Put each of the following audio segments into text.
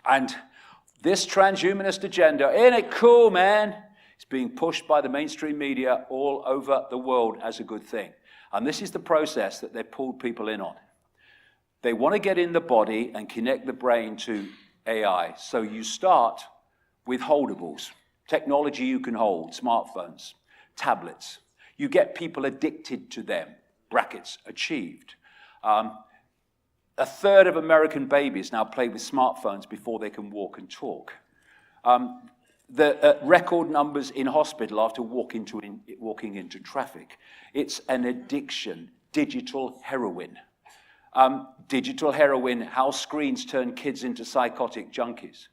And this transhumanist agenda, ain't it cool, man? It's being pushed by the mainstream media all over the world as a good thing. And this is the process that they've pulled people in on. They want to get in the body and connect the brain to AI. So you start with holdables, technology you can hold, smartphones, tablets. You get people addicted to them, brackets, achieved. A third of American babies now play with smartphones before they can walk and talk. The record numbers in hospital after walking into traffic. It's an addiction, digital heroin. Digital heroin, how screens turn kids into psychotic junkies.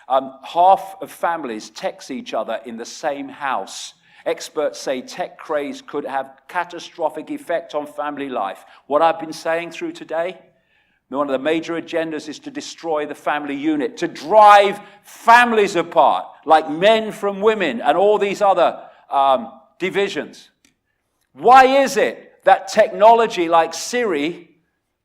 Half of families text each other in the same house. Experts say tech craze could have catastrophic effect on family life. What I've been saying through today, one of the major agendas is to destroy the family unit, to drive families apart, like men from women and all these other divisions. Why is it that technology like Siri,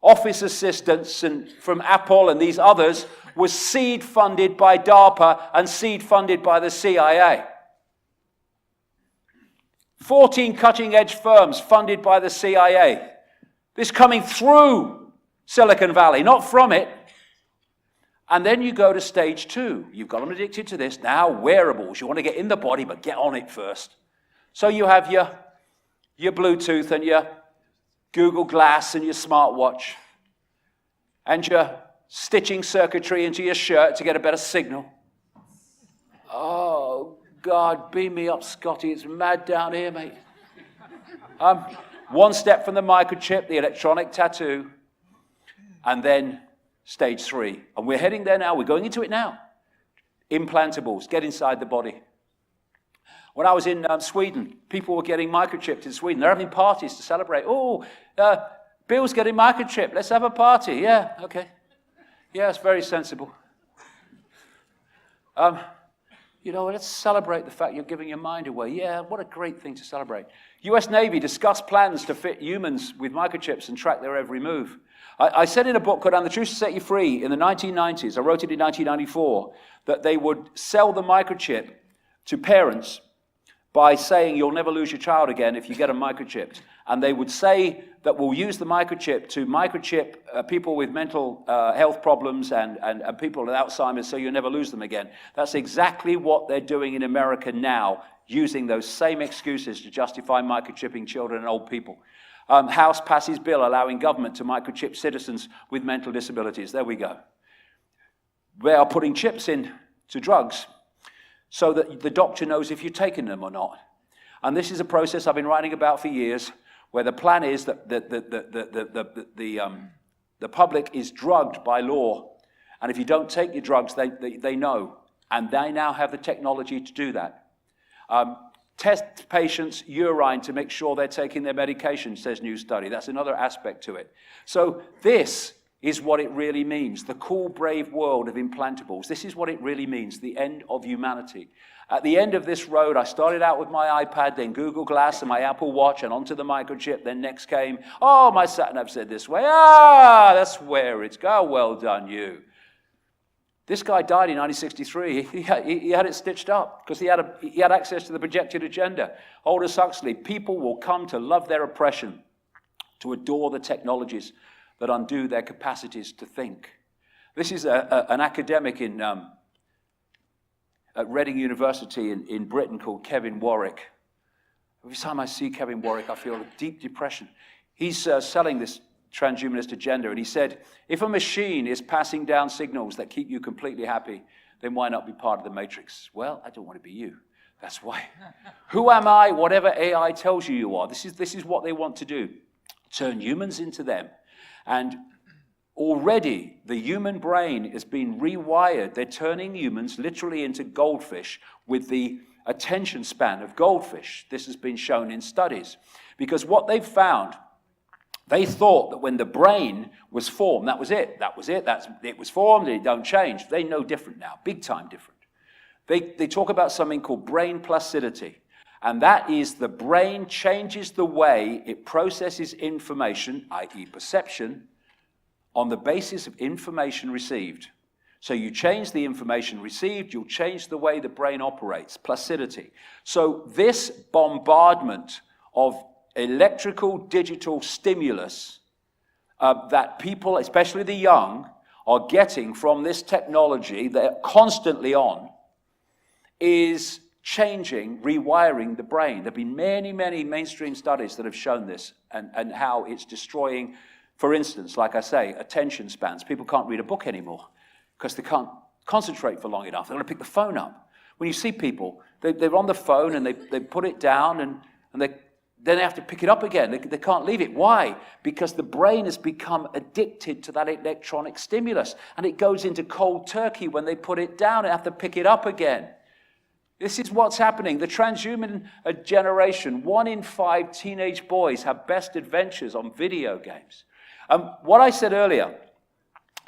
Office assistants and from Apple and these others, was seed funded by DARPA and seed funded by the CIA? 14 cutting-edge firms funded by the CIA. This coming through Silicon Valley, not from it. And then you go to stage 2. You've got them addicted to this. Now wearables. You want to get in the body, but get on it first. So you have your Bluetooth and your Google Glass and your smartwatch. And your stitching circuitry into your shirt to get a better signal. Oh, God, beam me up, Scotty. It's mad down here, mate. One step from the microchip, the electronic tattoo, and then stage 3. And we're heading there now. We're going into it now. Implantables, get inside the body. When I was in Sweden, people were getting microchipped in Sweden. They're having parties to celebrate. Oh, Bill's getting microchipped. Let's have a party. Yeah, okay. Yeah, it's very sensible. Let's celebrate the fact you're giving your mind away. Yeah, what a great thing to celebrate. US Navy discussed plans to fit humans with microchips and track their every move. I said in a book called And the Truth Will Set You Free in the 1990s, I wrote it in 1994, that they would sell the microchip to parents by saying you'll never lose your child again if you get them microchipped. And they would say that we'll use the microchip to microchip people with mental health problems and people with Alzheimer's so you'll never lose them again. That's exactly what they're doing in America now, using those same excuses to justify microchipping children and old people. House passes bill allowing government to microchip citizens with mental disabilities. There we go. They are putting chips in to drugs so that the doctor knows if you're taking them or not. And this is a process I've been writing about for years, where the plan is that the public is drugged by law. And if you don't take your drugs, they know. And they now have the technology to do that. Test patients' urine to make sure they're taking their medication, says new study. That's another aspect to it. So this is what it really means. The cool, brave world of implantables. This is what it really means, the end of humanity. At the end of this road, I started out with my iPad, then Google Glass and my Apple Watch, and onto the microchip. Then next came, oh, my sat-nav said this way. Ah, that's where it's go. Well done, you. This guy died in 1963. He had it stitched up because he had access to the projected agenda. Aldous Huxley, people will come to love their oppression, to adore the technologies that undo their capacities to think. This is an academic at Reading University in Britain called Kevin Warwick. Every time I see Kevin Warwick, I feel a deep depression. He's selling this transhumanist agenda, and he said, if a machine is passing down signals that keep you completely happy, then why not be part of the matrix? Well, I don't want to be you. That's why. Who am I? Whatever AI tells you are. This is what they want to do. Turn humans into them. And already the human brain has been rewired. They're turning humans literally into goldfish with the attention span of goldfish. This has been shown in studies. Because what they've found, they thought that when the brain was formed, that was it. It was formed, it don't change. They know different now, big time different. They talk about something called brain plasticity. And that is the brain changes the way it processes information, i.e. perception, on the basis of information received. So you change the information received, you'll change the way the brain operates, placidity. So this bombardment of electrical digital stimulus that people, especially the young, are getting from this technology they're constantly on is changing, rewiring the brain. There have been many, many mainstream studies that have shown this and how it's destroying, for instance, like I say, attention spans. People can't read a book anymore because they can't concentrate for long enough. They're going to pick the phone up. When you see people, they're on the phone and they put it down and then they have to pick it up again. They can't leave it. Why? Because the brain has become addicted to that electronic stimulus. And it goes into cold turkey when they put it down and have to pick it up again. This is what's happening. The transhuman generation, 1 in 5 teenage boys have best adventures on video games. What I said earlier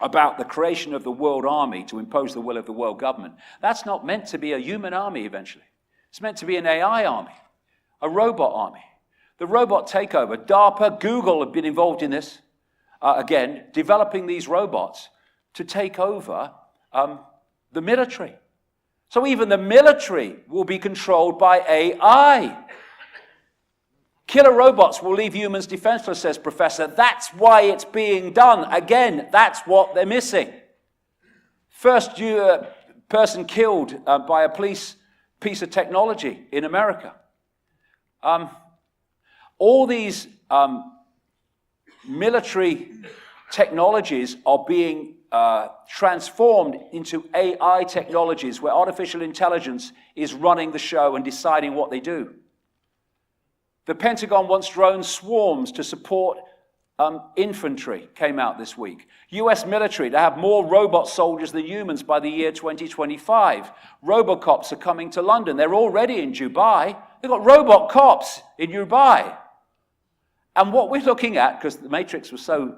about the creation of the world army to impose the will of the world government, that's not meant to be a human army eventually. It's meant to be an AI army, a robot army. The robot takeover, DARPA, Google have been involved in this, again, developing these robots to take over the military. So even the military will be controlled by AI. Killer robots will leave humans defenseless, says Professor. That's why it's being done. Again, that's what they're missing. First person killed by a police piece of technology in America. All these military technologies are being transformed into AI technologies where artificial intelligence is running the show and deciding what they do. The Pentagon wants drone swarms to support infantry, came out this week. US military to have more robot soldiers than humans by the year 2025. Robocops are coming to London. They're already in Dubai. They've got robot cops in Dubai. And what we're looking at, because the Matrix was so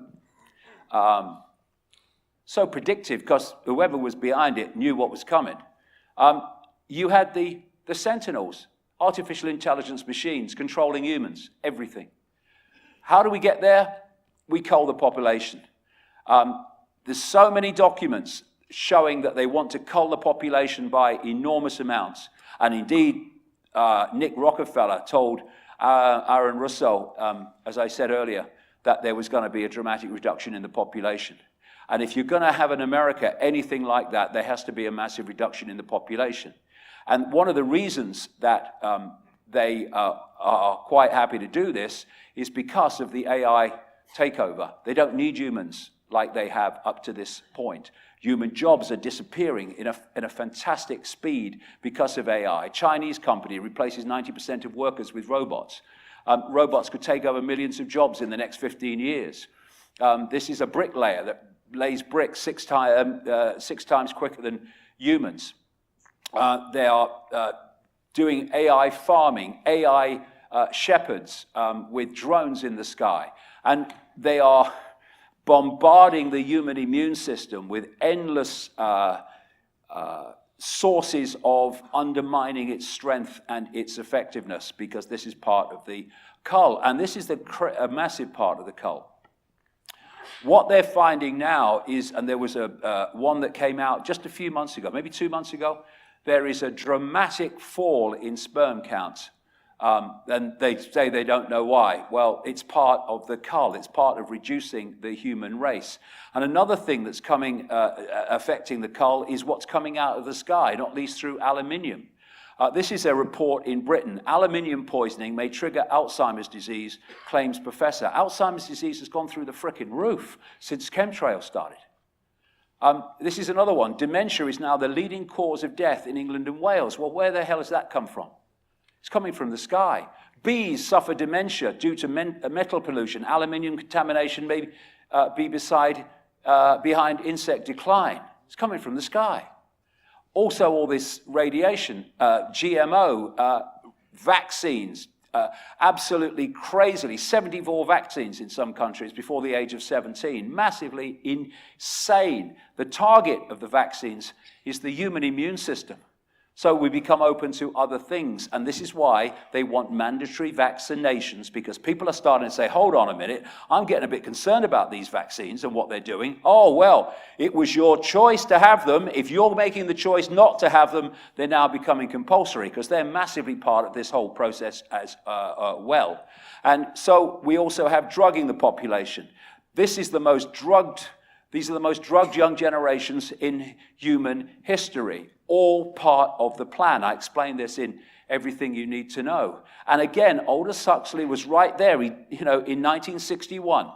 predictive, because whoever was behind it knew what was coming, you had the Sentinels, artificial intelligence machines controlling humans, everything. How do we get there? We cull the population. There's so many documents showing that they want to cull the population by enormous amounts. And indeed, Nick Rockefeller told Aaron Russo, as I said earlier, that there was going to be a dramatic reduction in the population. And if you're going to have in America anything like that, there has to be a massive reduction in the population. And one of the reasons that they are quite happy to do this is because of the AI takeover. They don't need humans like they have up to this point. Human jobs are disappearing in a fantastic speed because of AI. A Chinese company replaces 90% of workers with robots. Robots could take over millions of jobs in the next 15 years. This is a bricklayer that lays bricks six times quicker than humans. They are doing AI farming, AI shepherds with drones in the sky. And they are bombarding the human immune system with endless sources of undermining its strength and its effectiveness, because this is part of the cull. And this is a massive part of the cull. What they're finding now is, and there was one that came out just a few months ago, maybe 2 months ago, there is a dramatic fall in sperm counts. And they say they don't know why. Well, it's part of the cull. It's part of reducing the human race. And another thing that's coming, affecting the cull is what's coming out of the sky, not least through aluminium. This is a report in Britain. Aluminium poisoning may trigger Alzheimer's disease, claims professor. Alzheimer's disease has gone through the frickin' roof since chemtrails started. This is another one. Dementia is now the leading cause of death in England and Wales. Well, where the hell has that come from? It's coming from the sky. Bees suffer dementia due to metal pollution. Aluminium contamination may be behind insect decline. It's coming from the sky. Also, all this radiation, GMO, vaccines, absolutely crazily, 74 vaccines in some countries before the age of 17, massively insane. The target of the vaccines is the human immune system. So we become open to other things. And this is why they want mandatory vaccinations, because people are starting to say, hold on a minute, I'm getting a bit concerned about these vaccines and what they're doing. Oh, well, it was your choice to have them. If you're making the choice not to have them, they're now becoming compulsory, because they're massively part of this whole process as well. And so we also have drugging the population. These are the most drugged young generations in human history, all part of the plan. I explained this in Everything You Need to Know. And again, Aldous Huxley was right there, in 1961.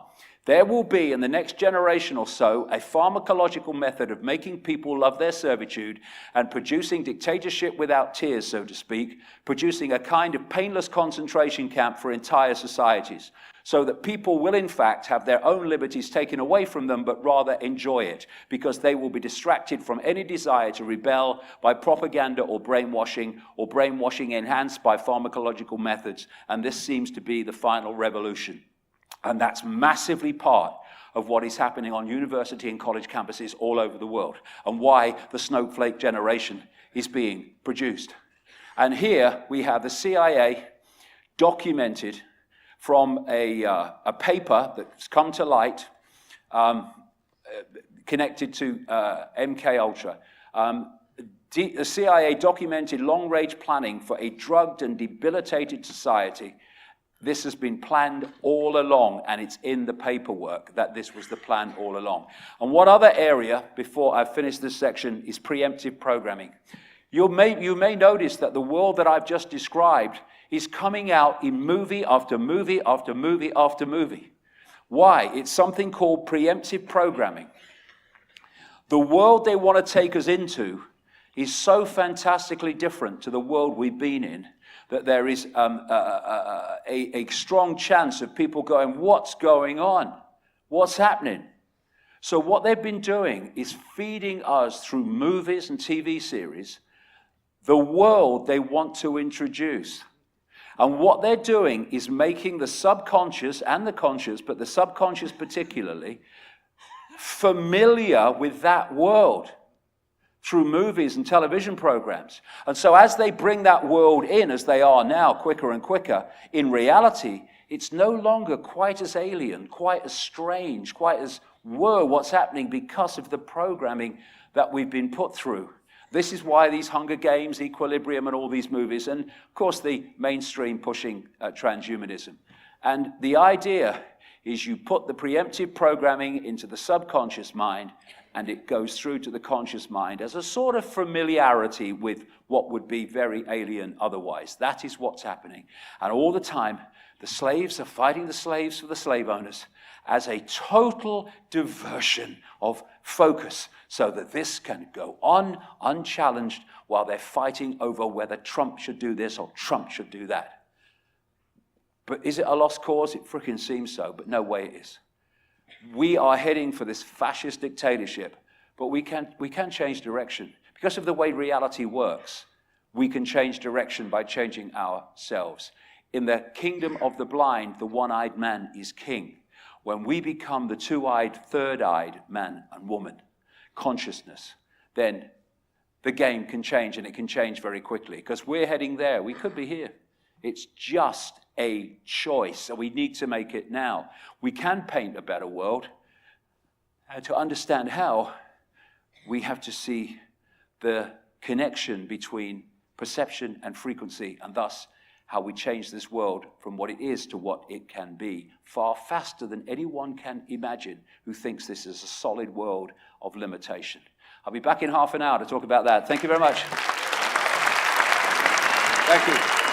There will be, in the next generation or so, a pharmacological method of making people love their servitude and producing dictatorship without tears, so to speak, producing a kind of painless concentration camp for entire societies, so that people will in fact have their own liberties taken away from them, but rather enjoy it, because they will be distracted from any desire to rebel by propaganda or brainwashing enhanced by pharmacological methods. And this seems to be the final revolution. And that's massively part of what is happening on university and college campuses all over the world, and why the snowflake generation is being produced. And here we have the CIA documented from a paper that's come to light connected to MKUltra. The CIA documented long-range planning for a drugged and debilitated society. This has been planned all along, and it's in the paperwork that this was the plan all along. And one other area, before I finish this section, is preemptive programming. You may notice that the world that I've just described is coming out in movie after movie after movie after movie. Why? It's something called preemptive programming. The world they want to take us into is so fantastically different to the world we've been in that there is a strong chance of people going, what's going on? What's happening? So what they've been doing is feeding us through movies and TV series the world they want to introduce. And what they're doing is making the subconscious and the conscious, but the subconscious particularly, familiar with that world through movies and television programs. And so as they bring that world in, as they are now, quicker and quicker, in reality, it's no longer quite as alien, quite as strange, quite as, whoa, what's happening, because of the programming that we've been put through. This is why these Hunger Games, Equilibrium, and all these movies, and of course the mainstream pushing transhumanism. And the idea is you put the preemptive programming into the subconscious mind, and it goes through to the conscious mind as a sort of familiarity with what would be very alien otherwise. That is what's happening. And all the time, the slaves are fighting the slaves for the slave owners as a total diversion of focus, so that this can go on unchallenged while they're fighting over whether Trump should do this or Trump should do that. But is it a lost cause? It frickin' seems so, but no way it is. We are heading for this fascist dictatorship, but we can change direction. Because of the way reality works, we can change direction by changing ourselves. In the kingdom of the blind, the one-eyed man is king. When we become the two-eyed, third-eyed man and woman, consciousness, then the game can change, and it can change very quickly, because we're heading there. We could be here. It's just a choice, so we need to make it now. We can paint a better world. And to understand how, we have to see the connection between perception and frequency, and thus how we change this world from what it is to what it can be, far faster than anyone can imagine who thinks this is a solid world of limitation. I'll be back in half an hour to talk about that. Thank you very much. Thank you.